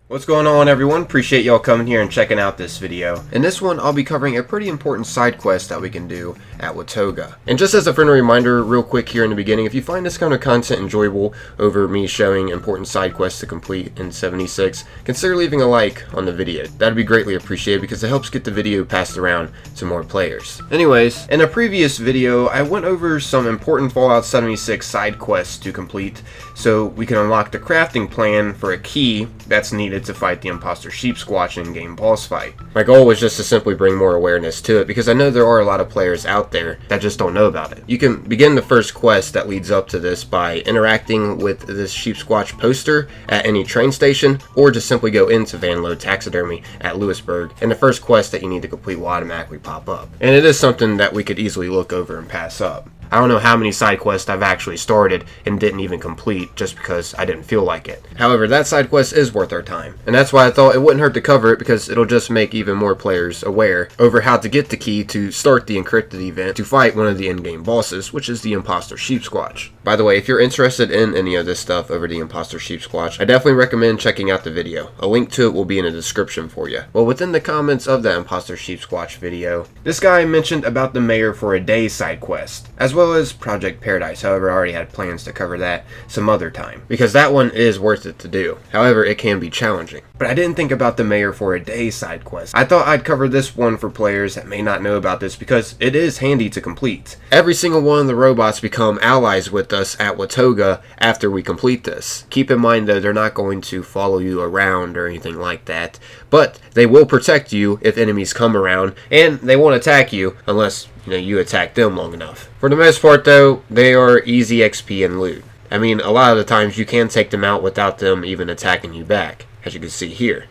What's going on, everyone? Appreciate y'all coming here and checking out this video. In this one, I'll be covering a pretty important side quest that we can do at Watoga. And just as a friendly reminder, real quick here in the beginning, if you find this kind of content enjoyable over me showing important side quests to complete in 76, consider leaving a like on the video. That'd be greatly appreciated because it helps get the video passed around to more players. Anyways, in a previous video, I went over some important Fallout 76 side quests to complete so we can unlock the crafting plan for a key that's needed to fight the imposter sheep squatch in-game boss fight. My goal was just to simply bring more awareness to it because I know there are a lot of players out there that just don't know about it. You can begin the first quest that leads up to this by interacting with this sheep squatch poster at any train station, or just simply go into Van Lowe Taxidermy at Lewisburg, and the first quest that you need to complete will automatically pop up. And it is something that we could easily look over and pass up. I don't know how many side quests I've actually started and didn't even complete just because I didn't feel like it. However, that side quest is worth our time, and that's why I thought it wouldn't hurt to cover it because it'll just make even more players aware over how to get the key to start the encrypted event to fight one of the in-game bosses, which is the imposter sheep squatch. By the way, if you're interested in any of this stuff over the imposter sheep squatch, I definitely recommend checking out the video. A link to it will be in the description for you. Well, within the comments of the imposter sheep squatch video, this guy mentioned about the Mayor for a Day side quest, as well as Project Paradise. However, I already had plans to cover that some other time, because that one is worth it to do. However, it can be challenging. But I didn't think about the Mayor for a Day side quest. I thought I'd cover this one for players that may not know about this because it is handy to complete. Every single one of the robots become allies with us at Watoga after we complete this. Keep in mind though, they're not going to follow you around or anything like that, but they will protect you if enemies come around, and they won't attack you unless you attack them long enough. For the most part though, they are easy XP and loot. I mean, a lot of the times you can take them out without them even attacking you back, as you can see here.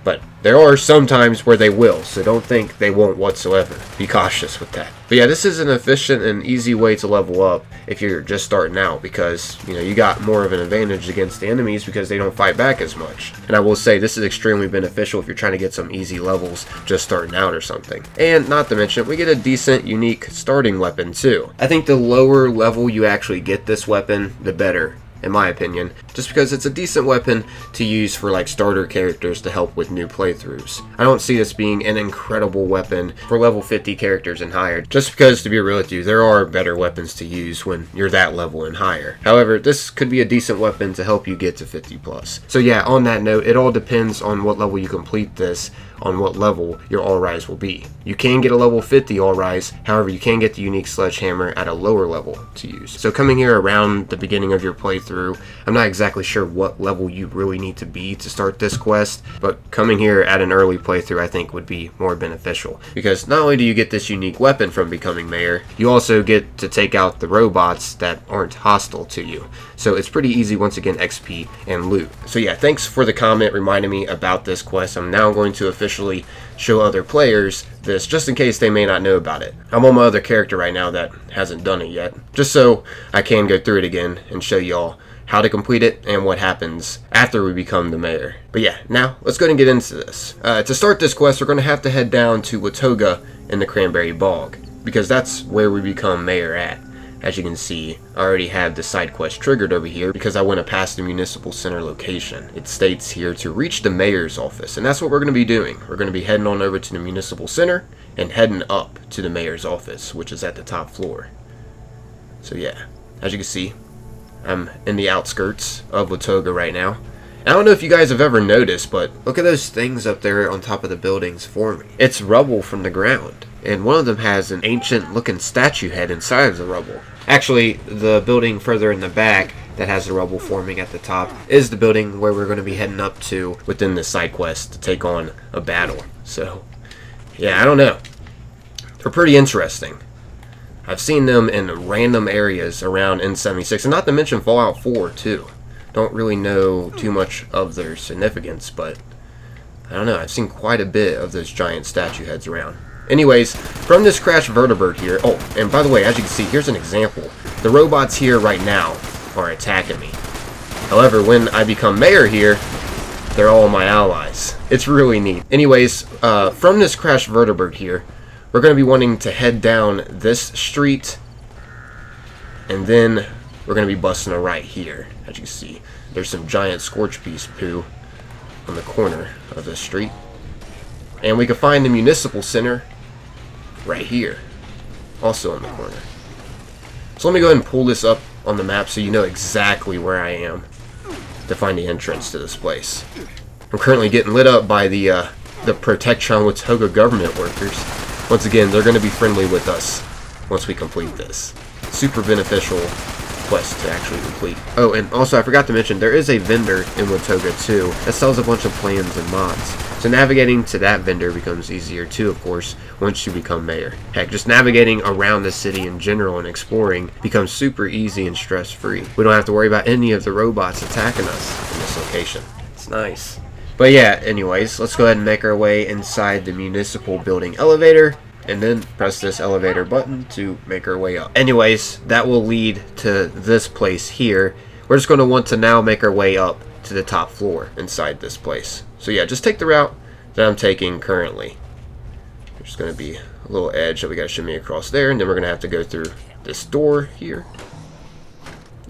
But there are some times where they will, so don't think they won't whatsoever. Be cautious with that. But yeah, this is an efficient and easy way to level up if you're just starting out, because you got more of an advantage against the enemies because they don't fight back as much. And I will say this is extremely beneficial if you're trying to get some easy levels just starting out or something. And not to mention, we get a decent, unique starting weapon too. I think the lower level you actually get this weapon, the better, in my opinion, just because it's a decent weapon to use for like starter characters to help with new playthroughs. I don't see this being an incredible weapon for level 50 characters and higher, just because, to be real with you, there are better weapons to use when you're that level and higher. However, this could be a decent weapon to help you get to 50 plus. So yeah, on that note, it all depends on what level you complete this, on what level your all-rise will be. You can get a level 50 all-rise, however you can get the unique sledgehammer at a lower level to use. So coming here around the beginning of your playthrough, I'm not exactly sure what level you really need to be to start this quest, but coming here at an early playthrough I think would be more beneficial, because not only do you get this unique weapon from becoming Mayor, you also get to take out the robots that aren't hostile to you. So it's pretty easy, once again, XP and loot. So yeah, thanks for the comment reminding me about this quest. I'm now going to officially show other players this, just in case they may not know about it. I'm on my other character right now that hasn't done it yet, just so I can go through it again and show y'all how to complete it and what happens after we become the Mayor. But yeah, now let's go ahead and get into this. To start this quest, we're going to have to head down to Watoga in the Cranberry Bog, because that's where we become Mayor at. As you can see, I already have the side quest triggered over here because I went past the municipal center location. It states here to reach the mayor's office, and that's what we're going to be doing. We're going to be heading on over to the municipal center and heading up to the mayor's office, which is at the top floor. So yeah, as you can see, I'm in the outskirts of Watoga right now. And I don't know if you guys have ever noticed, but look at those things up there on top of the buildings forming. It's rubble from the ground, and one of them has an ancient looking statue head inside of the rubble. Actually, the building further in the back that has the rubble forming at the top is the building where we're going to be heading up to within this side quest to take on a battle. So yeah, I don't know, they're pretty interesting. I've seen them in random areas around N76, and not to mention Fallout 4 too. Don't really know too much of their significance, but I don't know, I've seen quite a bit of those giant statue heads around. Anyways, from this crashed vertebrate here, oh, and by the way, as you can see, here's an example. The robots here right now are attacking me. However, when I become mayor here, they're all my allies. It's really neat. Anyways, from this crashed vertebrate here, we're going to be wanting to head down this street, and then we're going to be busting a right here. As you see, there's some giant scorch piece poo on the corner of this street. And we can find the municipal center right here, also in the corner. So let me go ahead and pull this up on the map so you know exactly where I am to find the entrance to this place. I'm currently getting lit up by the Protection Watoga government workers. Once again, they're going to be friendly with us once we complete this. Super beneficial quest to actually complete. Oh, and also I forgot to mention, there is a vendor in Watoga too that sells a bunch of plans and mods. So navigating to that vendor becomes easier too, of course, once you become mayor. Heck, just navigating around the city in general and exploring becomes super easy and stress-free. We don't have to worry about any of the robots attacking us in this location. It's nice. But yeah, anyways, let's go ahead and make our way inside the municipal building elevator, and then press this elevator button to make our way up. Anyways, that will lead to this place here. We're just going to want to now make our way up to the top floor inside this place. So yeah, just take the route that I'm taking currently. There's just going to be a little edge that we got to shimmy across there, and then we're going to have to go through this door here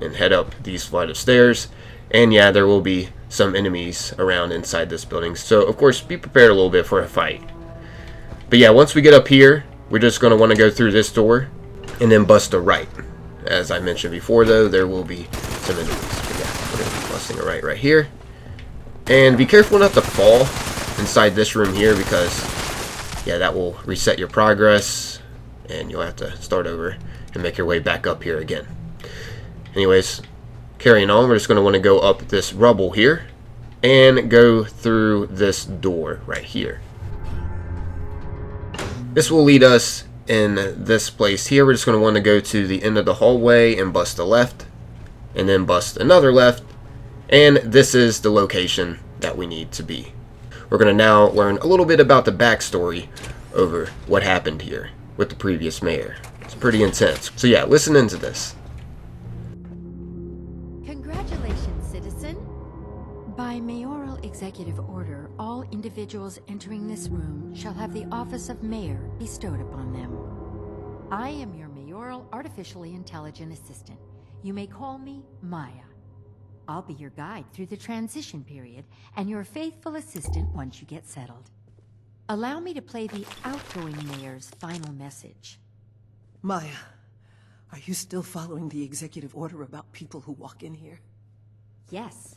and head up these flight of stairs. And yeah, there will be some enemies around inside this building, so of course be prepared a little bit for a fight. But yeah, once we get up here, we're just going to want to go through this door and then bust a right. As I mentioned before though, there will be some enemies. But yeah, we're going to be busting a right here. And be careful not to fall inside this room here, because yeah, that will reset your progress and you'll have to start over and make your way back up here again. Anyways, carrying on, we're just going to want to go up this rubble here and go through this door right here. This will lead us in this place here. We're just going to want to go to the end of the hallway and bust a left, and then bust another left, and this is the location that we need to be. We're going to now learn a little bit about the backstory over what happened here with the previous mayor. It's pretty intense. So yeah, listen into this. Congratulations, citizen. By mayoral executive order, all individuals entering this room shall have the office of mayor bestowed upon them. I am your mayoral artificially intelligent assistant. You may call me Maya. I'll be your guide through the transition period and your faithful assistant once you get settled. Allow me to play the outgoing mayor's final message. Maya, are you still following the executive order about people who walk in here? Yes.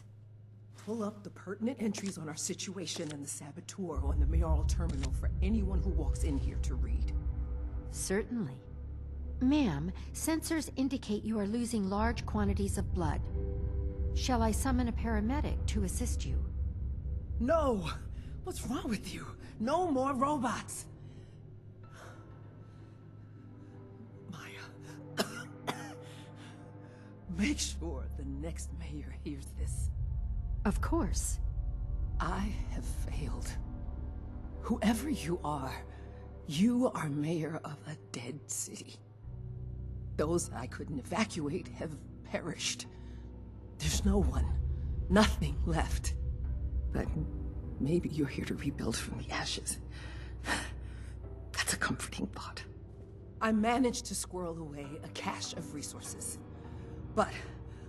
Pull up the pertinent entries on our situation and the Saboteur on the mayoral terminal for anyone who walks in here to read. Certainly. Ma'am, sensors indicate you are losing large quantities of blood. Shall I summon a paramedic to assist you? No! What's wrong with you? No more robots! Maya, make sure the next mayor hears this. Of course. I have failed. Whoever you are mayor of a dead city. Those I couldn't evacuate have perished. There's no one, nothing left. But maybe you're here to rebuild from the ashes. That's a comforting thought. I managed to squirrel away a cache of resources. But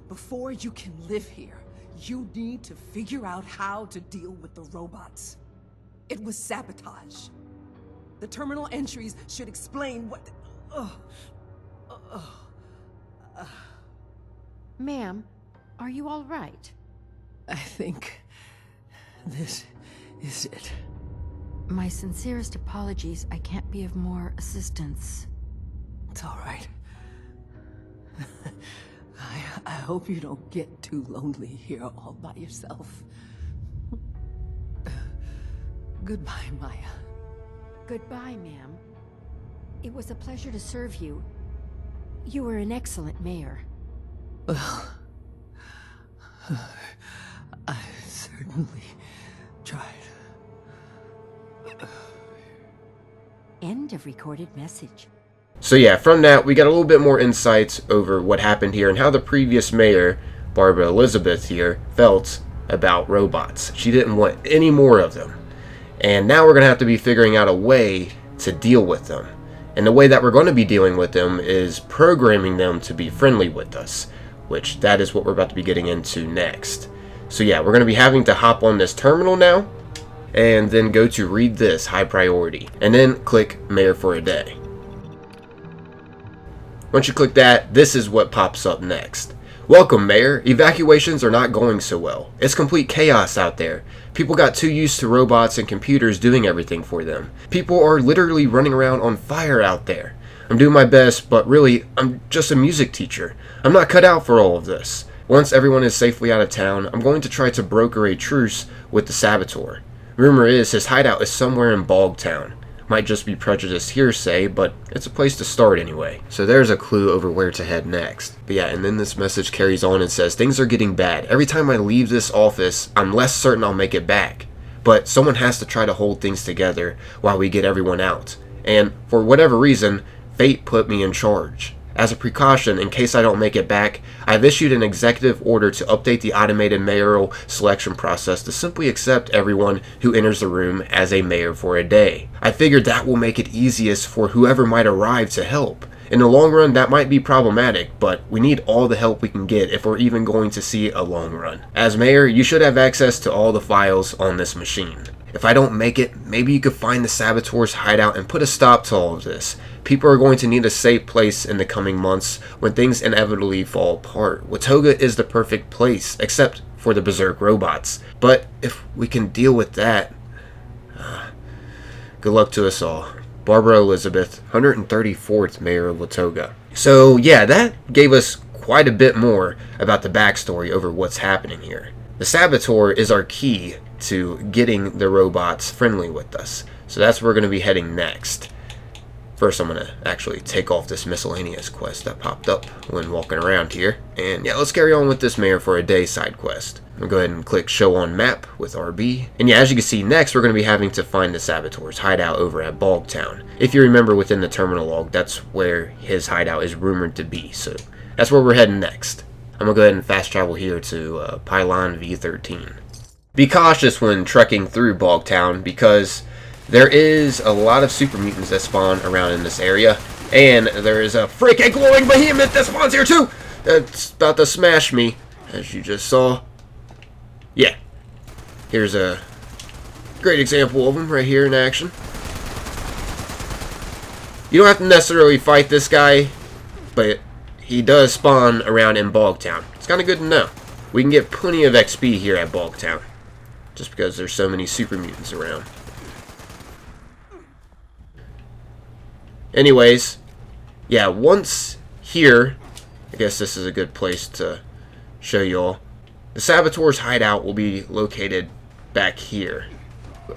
before you can live here, you need to figure out how to deal with the robots. It was sabotage. The terminal entries should explain what... Ma'am, are you all right? I think this is it. My sincerest apologies. I can't be of more assistance. It's all right. I hope you don't get too lonely here all by yourself. Goodbye, Maya. Goodbye, ma'am. It was a pleasure to serve you. You were an excellent mayor. Well, I certainly tried. End of recorded message. So yeah, from that we got a little bit more insights over what happened here and how the previous mayor Barbara Elizabeth here felt about robots. She didn't want any more of them. And now we're going to have to be figuring out a way to deal with them. And the way that we're going to be dealing with them is programming them to be friendly with us, which that is what we're about to be getting into next. So yeah, we're going to be having to hop on this terminal now, and then go to read this, high priority, and then click Mayor for a day. Once you click that, this is what pops up next. Welcome, Mayor. Evacuations are not going so well. It's complete chaos out there. People got too used to robots and computers doing everything for them. People are literally running around on fire out there. I'm doing my best, but really, I'm just a music teacher. I'm not cut out for all of this. Once everyone is safely out of town, I'm going to try to broker a truce with the Saboteur. Rumor is his hideout is somewhere in Bogtown. Might just be prejudiced hearsay, but it's a place to start anyway. So there's a clue over where to head next. But yeah, and then this message carries on and says, things are getting bad. Every time I leave this office, I'm less certain I'll make it back. But someone has to try to hold things together while we get everyone out. And for whatever reason, fate put me in charge. As a precaution, in case I don't make it back, I've issued an executive order to update the automated mayoral selection process to simply accept everyone who enters the room as a mayor for a day. I figured that will make it easiest for whoever might arrive to help. In the long run, that might be problematic, but we need all the help we can get if we're even going to see a long run. As mayor, you should have access to all the files on this machine. If I don't make it, maybe you could find the Saboteur's hideout and put a stop to all of this. People are going to need a safe place in the coming months when things inevitably fall apart. Watoga is the perfect place, except for the berserk robots. But if we can deal with that, good luck to us all. Barbara Elizabeth, 134th Mayor of Watoga. So yeah, that gave us quite a bit more about the backstory over what's happening here. The Saboteur is our key to getting the robots friendly with us. So that's where we're going to be heading next. First, I'm going to actually take off this miscellaneous quest that popped up when walking around here. And yeah, let's carry on with this Mayor for a Day side quest. I'm going to go ahead and click Show on Map with RB. And yeah, as you can see, next we're going to be having to find the Saboteur's hideout over at Bogtown. If you remember within the terminal log, that's where his hideout is rumored to be. So that's where we're heading next. I'm going to go ahead and fast travel here to Pylon V13. Be cautious when trekking through Bogtown because there is a lot of super mutants that spawn around in this area, and there is a freaking glowing behemoth that spawns here too! That's about to smash me, as you just saw. Yeah, here's a great example of him right here in action. You don't have to necessarily fight this guy, but he does spawn around in Bogtown. It's kind of good to know. We can get plenty of XP here at Bogtown, just because there's so many super mutants around. Anyways, yeah, once here, I guess this is a good place to show y'all. The Saboteur's hideout will be located back here.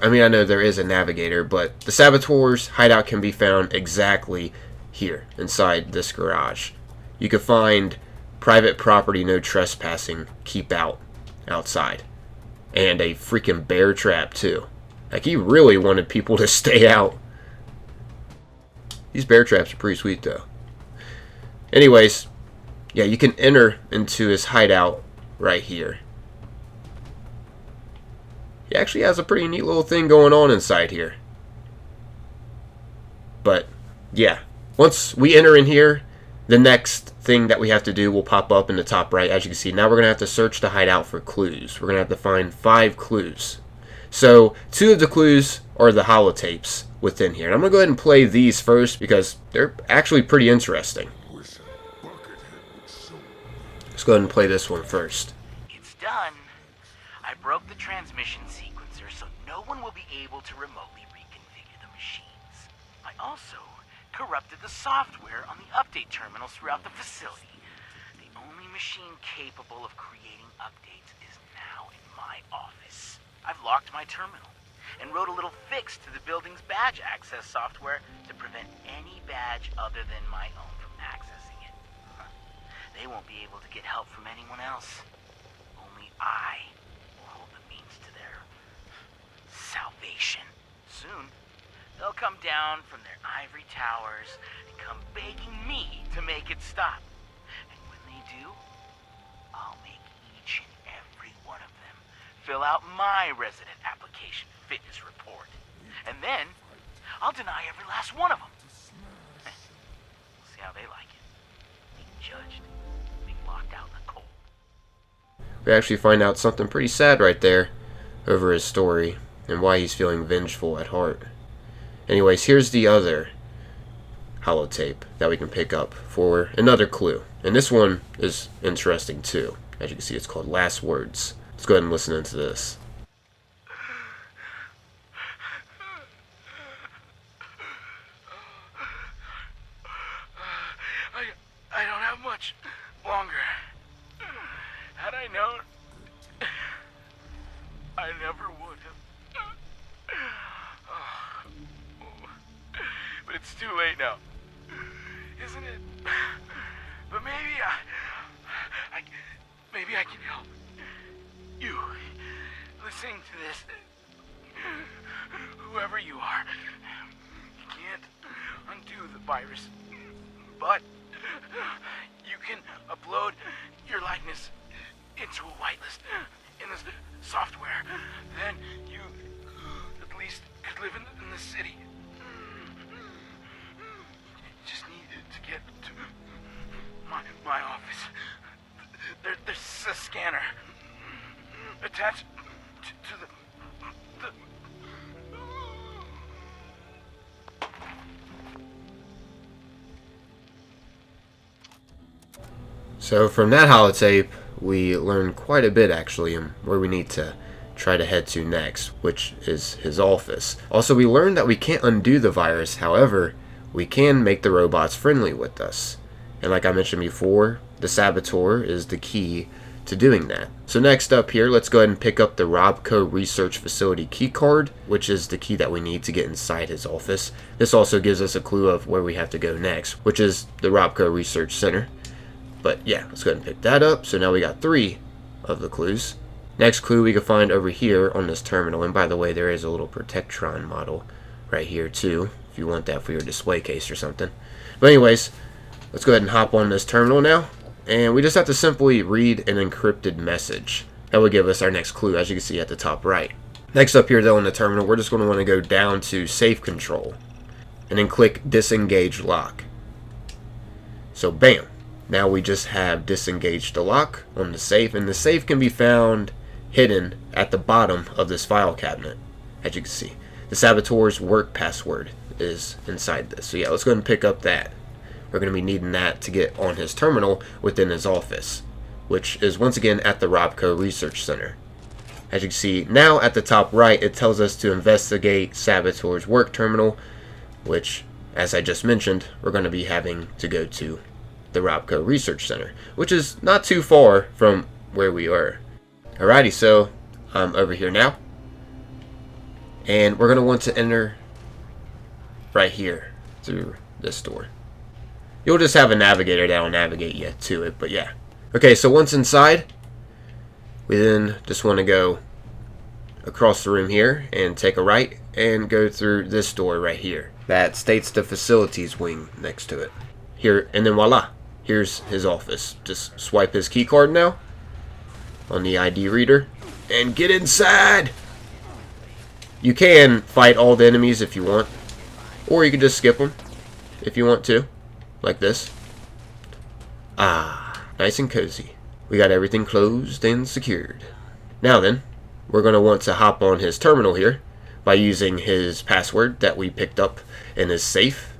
I mean, I know there is a navigator, but the Saboteur's hideout can be found exactly here, inside this garage. You can find private property, no trespassing, keep out, outside. And a freaking bear trap, too. Like, he really wanted people to stay out. These bear traps are pretty sweet, though. Anyways, yeah, you can enter into his hideout right here. He actually has a pretty neat little thing going on inside here. But, yeah, once we enter in here, the next thing that we have to do will pop up in the top right. As you can see, now we're going to have to search the hideout for clues. We're going to have to find 5 clues. So, 2 of the clues are the holotapes within here. And I'm going to go ahead and play these first because they're actually pretty interesting. Let's go ahead and play this one first. It's done. I broke the transmission sequencer so no one will be able to remotely reconfigure the machines. I also corrupted the software on the update terminals throughout the facility. The only machine capable of creating updates is now in my office. I've locked my terminal and wrote a little fix to the building's badge access software to prevent any badge other than my own from accessing it. They won't be able to get help from anyone else. Only I will hold the means to their salvation. Soon, they'll come down from their ivory towers and come begging me to make it stop. And when they do, I'll make fill out my resident application fitness report. And then, I'll deny every last one of them. We'll see how they like it. Being judged. Being locked out in the cold. We actually find out something pretty sad right there over his story and why he's feeling vengeful at heart. Anyways, here's the other holotape that we can pick up for another clue. And this one is interesting too. As you can see, it's called Last Words. Let's go ahead and listen into this. I don't have much longer. Had I known, I never would have. But it's too late now, isn't it? But maybe I can help. You, listening to this, whoever you are, you can't undo the virus, but you can upload your likeness into a whitelist in this software. Then you at least could live in the city. You just need to get to my office. There's a scanner attached to the So from that holotape, we learn quite a bit actually on where we need to try to head to next, which is his office. Also, we learned that we can't undo the virus. However, we can make the robots friendly with us. And like I mentioned before, the Saboteur is the key to doing that. So next up here, let's go ahead and pick up the Robco Research Facility keycard, which is the key that we need to get inside his office. This also gives us a clue of where we have to go next, which is the Robco Research Center. But yeah, let's go ahead and pick that up. So now we got 3 of the clues. Next clue we can find over here on this terminal. And by the way, there is a little Protectron model right here too, if you want that for your display case or something. But anyways, let's go ahead and hop on this terminal now. And we just have to simply read an encrypted message. That will give us our next clue, as you can see at the top right. Next up here though in the terminal, we're just going to want to go down to Safe Control. And then click Disengage Lock. So bam. Now we just have disengaged the lock on the safe, and the safe can be found hidden at the bottom of this file cabinet. As you can see, the Saboteur's work password is inside this. So yeah, let's go ahead and pick up that. We're going to be needing that to get on his terminal within his office, which is once again at the Robco Research Center. As you can see, now at the top right, it tells us to investigate Saboteur's work terminal, which, as I just mentioned, we're going to be having to go to the Robco Research Center, which is not too far from where we are. Alrighty, so I'm over here now, and we're going to want to enter right here through this door. You'll just have a navigator that'll navigate you to it, but yeah. Okay, so once inside, we then just want to go across the room here and take a right and go through this door right here that states the facilities wing next to it. Here, and then voila, here's his office. Just swipe his key card now on the ID reader and get inside. You can fight all the enemies if you want, or you can just skip them if you want to, like this. Ah, nice and cozy. We got everything closed and secured. Now then, we're going to want to hop on his terminal here by using his password that we picked up in his safe.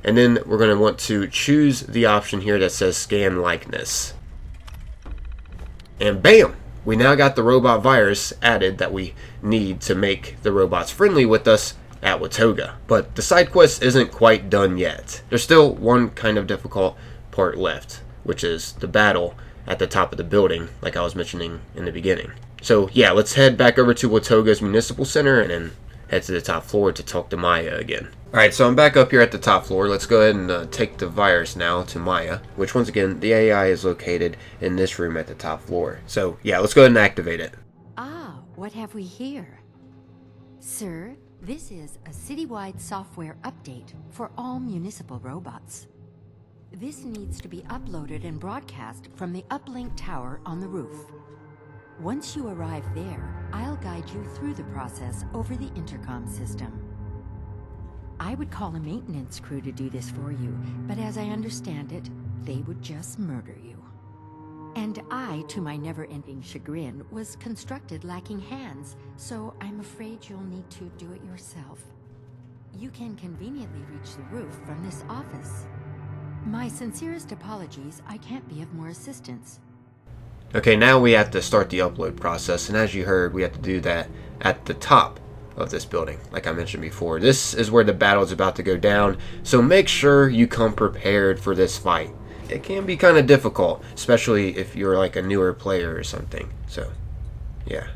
And then we're going to want to choose the option here that says Scan Likeness. And bam! We now got the robot virus added that we need to make the robots friendly with us at Watoga. But the side quest isn't quite done yet. There's still one kind of difficult part left, which is the battle at the top of the building, like I was mentioning in the beginning. So yeah, let's head back over to Watoga's Municipal Center and then head to the top floor to talk to Maya again. Alright, so I'm back up here at the top floor. Let's go ahead and take the virus now to Maya, which once again, the AI is located in this room at the top floor. So yeah, let's go ahead and activate it. Ah, what have we here? Sir, this is a citywide software update for all municipal robots. This needs to be uploaded and broadcast from the uplink tower on the roof. Once you arrive there, I'll guide you through the process over the intercom system. I would call a maintenance crew to do this for you, but as I understand it, they would just murder you. And I, to my never-ending chagrin, was constructed lacking hands, so I'm afraid you'll need to do it yourself. You can conveniently reach the roof from this office. My sincerest apologies, I can't be of more assistance. Okay, now we have to start the upload process, and as you heard, we have to do that at the top of this building, like I mentioned before. This is where the battle is about to go down, so make sure you come prepared for this fight. It can be kind of difficult, especially if you're like a newer player or something. So, yeah,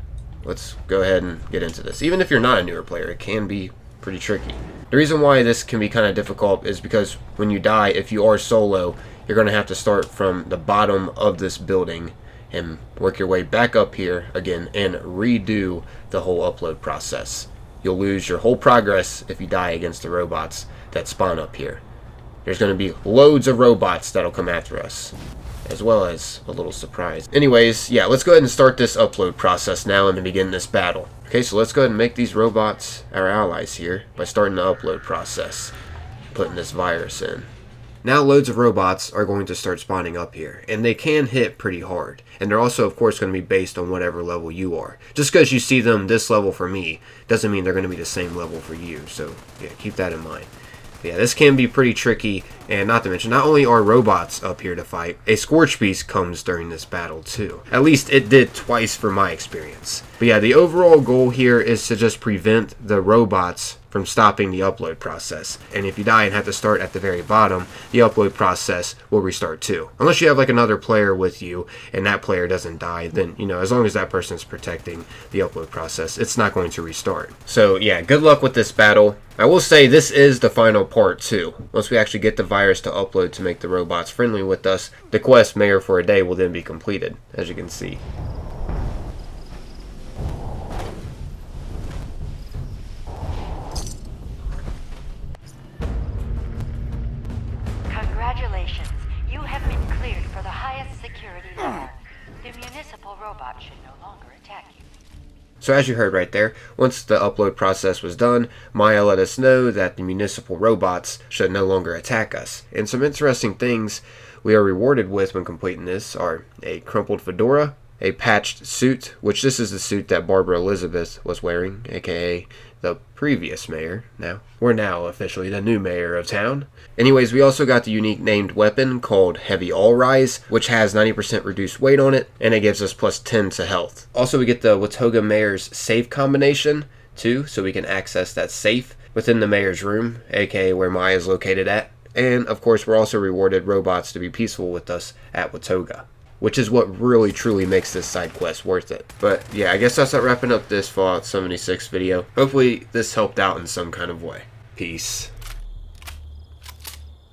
let's go ahead and get into this. Even if you're not a newer player, it can be pretty tricky. The reason why this can be kind of difficult is because when you die, if you are solo, you're going to have to start from the bottom of this building and work your way back up here again and redo the whole upload process. You'll lose your whole progress if you die against the robots that spawn up here. There's going to be loads of robots that'll come after us, as well as a little surprise. Anyways, yeah, let's go ahead and start this upload process now and begin this battle. Okay, so let's go ahead and make these robots our allies here by starting the upload process, putting this virus in. Now loads of robots are going to start spawning up here, and they can hit pretty hard. And they're also, of course, going to be based on whatever level you are. Just because you see them this level for me, doesn't mean they're going to be the same level for you. So, yeah, keep that in mind. Yeah, this can be pretty tricky, and not to mention, not only are robots up here to fight, a Scorch Beast comes during this battle too. At least it did twice for my experience. But yeah, the overall goal here is to just prevent the robots from stopping the upload process. And if you die and have to start at the very bottom, the upload process will restart too. Unless you have like another player with you and that player doesn't die, then, you know, as long as that person's protecting the upload process, it's not going to restart. So yeah, good luck with this battle. I will say this is the final part too. Once we actually get the virus to upload to make the robots friendly with us, the quest Mayor for a Day will then be completed, as you can see. Congratulations. You have been cleared for the highest security level. The municipal robot should no longer attack you. So as you heard right there, once the upload process was done, Maya let us know that the municipal robots should no longer attack us. And some interesting things we are rewarded with when completing this are a crumpled fedora, a patched suit, which this is the suit that Barbara Elizabeth was wearing, aka the previous mayor. We're now officially the new mayor of town. Anyways, we also got the unique named weapon called Heavy All Rise, which has 90% reduced weight on it, and it gives us plus 10 to health. Also, we get the Watoga mayor's safe combination too, so we can access that safe within the mayor's room, aka where Maya is located at. And of course, we're also rewarded robots to be peaceful with us at Watoga, which is what really truly makes this side quest worth it. But yeah, I guess that's wrapping up this Fallout 76 video. Hopefully this helped out in some kind of way. Peace.